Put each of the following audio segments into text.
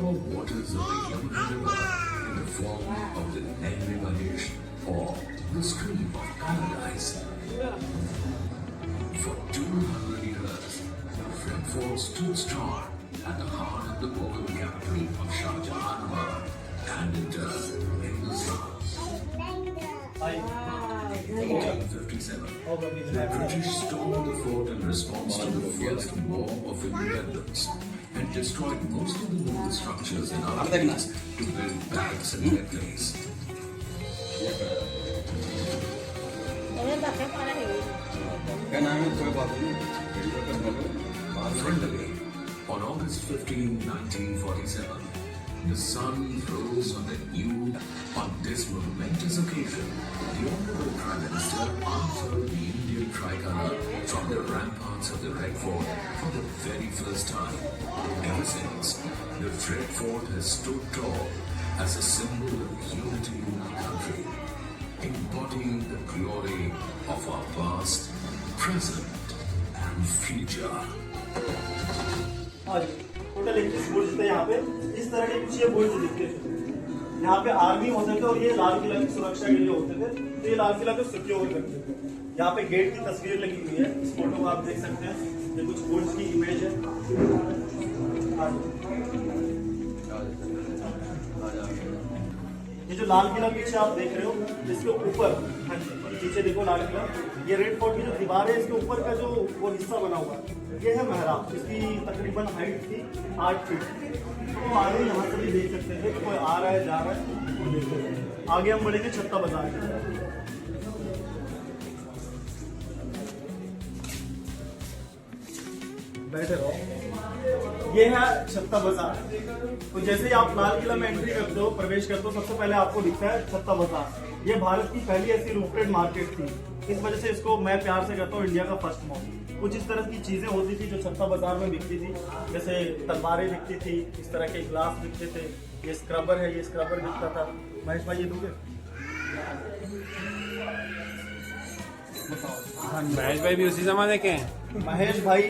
pure waters of the Yamuna River in the form of the Nehru Mahesh or the stream of paradise. For 200 years, the Red Fort stood strong at the heart of the Mughal capital of Shah Jahanabad and in turn Hindustan. In 1857, the British stormed the fort in response to the First War of Independence and destroyed most of the local structures in our place to build barracks and factories. Finally, on August 15, 1947, the sun rose on the new. On this momentous occasion, the Honorable Prime Minister unfurled the Indian tricolour from the ramparts of the Red Fort for the very first time. Ever since, the Red Fort has stood tall as a symbol of unity in our country, embodying the glory of our past, present, and future. Total 21 बुर्ज थे यहाँ पे। इस तरह के कुछ ये बुर्ज दिखते थे। यहाँ पे आर्मी होते थे और ये लाल किला की सुरक्षा के लिए होते थे, तो ये लाल किला को सिक्योर करते थे। यहाँ पे गेट की तस्वीर लगी हुई है, इस फोटो को आप देख सकते हैं। ये कुछ बुर्ज की इमेज है। ये जो लाल किला पीछे आप देख रहे हो, इसके ऊपर पीछे देखो लाल किला, ये रेड फोर्ट की जो दीवार है, इसके ऊपर का जो वो हिस्सा बना हुआ है, ये है मेहराब। इसकी तकरीबन हाइट थी 8 फीट। तो आगे यहाँ से भी देख सकते थे, कोई आ रहा है जा रहा है, वो देख सकते हैं। आगे हम बढ़ेंगे छत्ता बाजार की। बैठे रहो। ये है छत्ता बाजार। तो जैसे ही आप लाल किला में एंट्री करते हो, प्रवेश करते हो, सबसे पहले आपको दिखता है छत्ता बाजार। ये भारत की पहली ऐसी रूफटेड मार्केट थी। इस वजह से इसको मैं प्यार से कहता हूँ इंडिया का फर्स्ट मॉल। कुछ इस तरह की चीजें होती थी जो छत्ता बाजार में बिकती थी, जैसे तलवारें बिकती थी, इस तरह के गिलास बिकते थे, ये स्क्रबर है, ये स्क्रबर बिकता था। महेश भाई ये दोगे? महेश भाई भी उसी जमाने के हैं। महेश भाई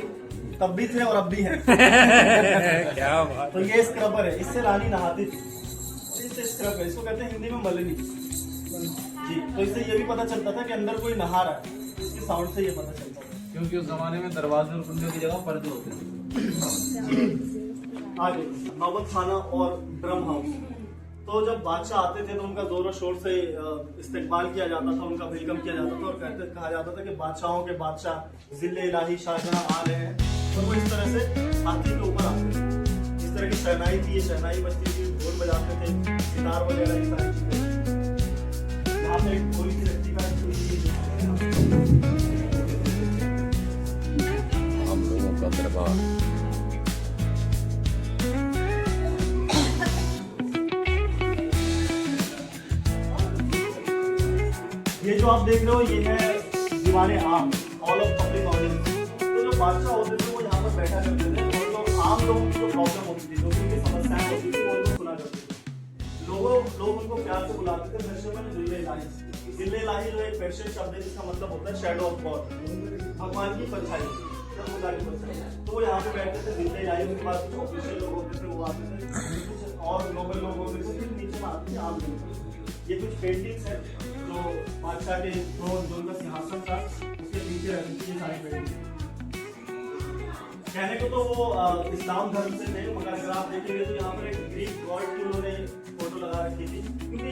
तब भी थे और अब भी हैं। क्या बात। तो ये स्क्रबर है, इससे रानी नहाती थी। इससे स्क्रब है, इसको कहते हैं हिंदी में मलनी जी। तो इससे ये भी पता चलता था कि अंदर कोई नहा रहा है, इसके साउंड से ये पता चलता था। क्योंकि उस जमाने में दरवाजे और कुंडियों की जगह पर्दे होते थे। आगे नौबत खाना और ड्रम हाउस। तो जब बादशाह आते थे तो उनका जोरों शोर से इस्तकबाल किया जाता था, उनका वेलकम किया जाता था और कहा जाता था कि बादशाहों के बादशाह जिले इलाही शाहजहां आ रहे हैं। तो वो इस तरह से हाथी के ऊपर आते थे। इस तरह की शहनाई थी, ये शहनाई बजती थी, ढोल बजाते थे, गिटार वगैरह ये सारी चीजें। यहाँ पे एक ढोल की रस्सी का हम लोगों का दरबार। ये जो आप देख रहे हो, ये है दीवाने आम, ऑल ऑफ पब्लिक ऑडियंस। तो जो बादशाह होते थे वो यहाँ पर बैठा करते थे और जो आम लोगों की जो प्रॉब्लम होती थी, जो उनकी समस्याएं होती थी, वो उनको सुना करते थे। लोग उनको प्यार से बुलाते थे पर्शियन में जिले इलाही। जिले इलाही जो एक पर्शियन शब्द है जिसका मतलब होता है शैडो ऑफ गॉड, भगवान की परछाई, तो वो यहाँ पे बैठते थे जिले इलाही। उनके पास कुछ ऑफिशियल लोग होते थे, वो आते थे, कुछ और नोबल लोग होते थे, फिर नीचे में आते थे आम लोग। ये कुछ पेंटिंग्स है जो बादशाह के थ्रोन, जो उनका सिंहासन था, उसके पीछे रहती थी ये सारी पेंटिंग। कहने को तो वो इस्लाम धर्म से थे, मगर अगर आप देखेंगे तो यहाँ पर एक ग्रीक गॉड की उन्होंने फोटो लगा रखी थी, क्योंकि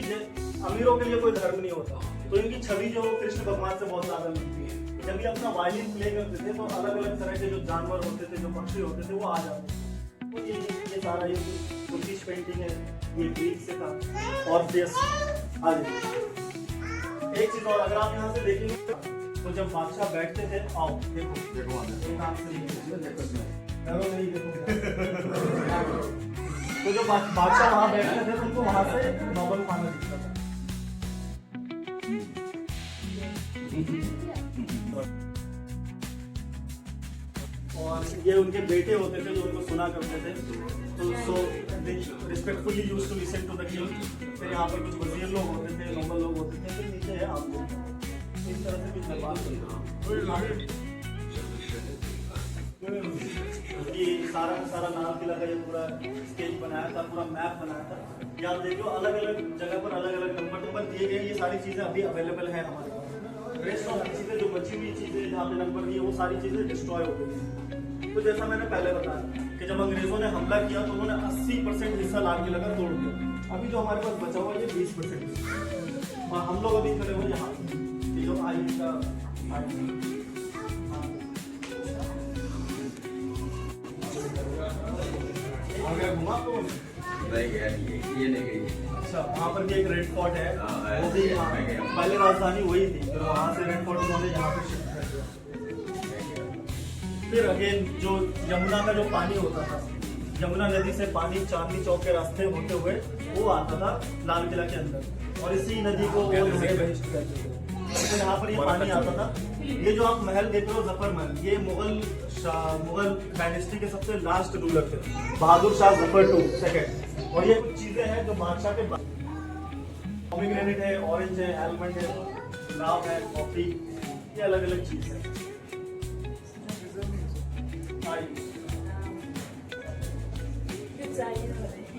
अमीरों के लिए कोई धर्म नहीं होता, तो इनकी छवि जो कृष्ण भगवान से बहुत ज्यादा मिलती है। जब भी अपना वायलिन प्ले करते थे तो अलग अलग तरह के जो जानवर होते थे, जो पक्षी होते थे, वो आ जाते थे। तो ये सारा ये तुर्किश पेंटिंग है, ये ग्रीक से था। और एक चीज और, अगर आप यहाँ से देखेंगे तो जब बादशाह बैठते थे, आओ देखो देखो तो जब बादशाह वहां बैठते थे तो उनको वहां से नॉर्मल खाना दिखता था। और ये उनके बेटे होते थे जो उनको सुना करते थे, तो so respectfully used to listen to the king. फिर यहाँ पर कुछ वजीर लोग होते थे, नॉर्मल लोग होते थे, फिर नीचे है आप लोग। इस तरह से कुछ दरबार ये सारा का सारा लाल किला का ये पूरा स्केच बनाया था, पूरा मैप बनाया था। ये आप देख लो अलग अलग जगह पर अलग अलग नंबर दिए गए। ये सारी चीजें अभी अवेलेबल है हमारे पास। रेस्ट ऑफ चीजें जो बची हुई चीजें जहाँ पे नंबर दिए वो सारी चीजें डिस्ट्रॉय हो गई। तो जैसा मैंने पहले बताया कि जब अंग्रेजों ने हमला किया तो उन्होंने 80% हिस्सा लाल किला का तोड़ दिया। अभी जो हमारे पास बचा हुआ है ये 20% और हम लोग अभी खड़े हुए यहाँ ये जो आई का घुमा तो नहीं गया ये नहीं गई। अच्छा वहाँ पर भी एक रेड फोर्ट है, हाँ, वो भी है, हाँ, मैं गया। पहले राजधानी वही थी, फिर वहाँ से रेड फोर्ट उन्होंने यहाँ पे शिफ्ट कर दिया। फिर अगेन जो यमुना का जो पानी होता था, यमुना नदी से पानी चांदनी चौक के रास्ते होते हुए वो आता था लाल किला के अंदर और इसी नदी को वो लोहे बहिष्ठ कहते थे। तो यहाँ पर ये पानी आता था। ये जो आप महल देख रहे हो जफर महल, ये मुगल डायनेस्टी के सबसे लास्ट रूलर थे, बहादुर शाह जफर II। और ये कुछ चीजें हैं जो बादशाह के पोमीग्रेनेट है, ऑरेंज है, आलमंड है, गुलाब है, कॉफी, ये अलग अलग चीज है। Good idea.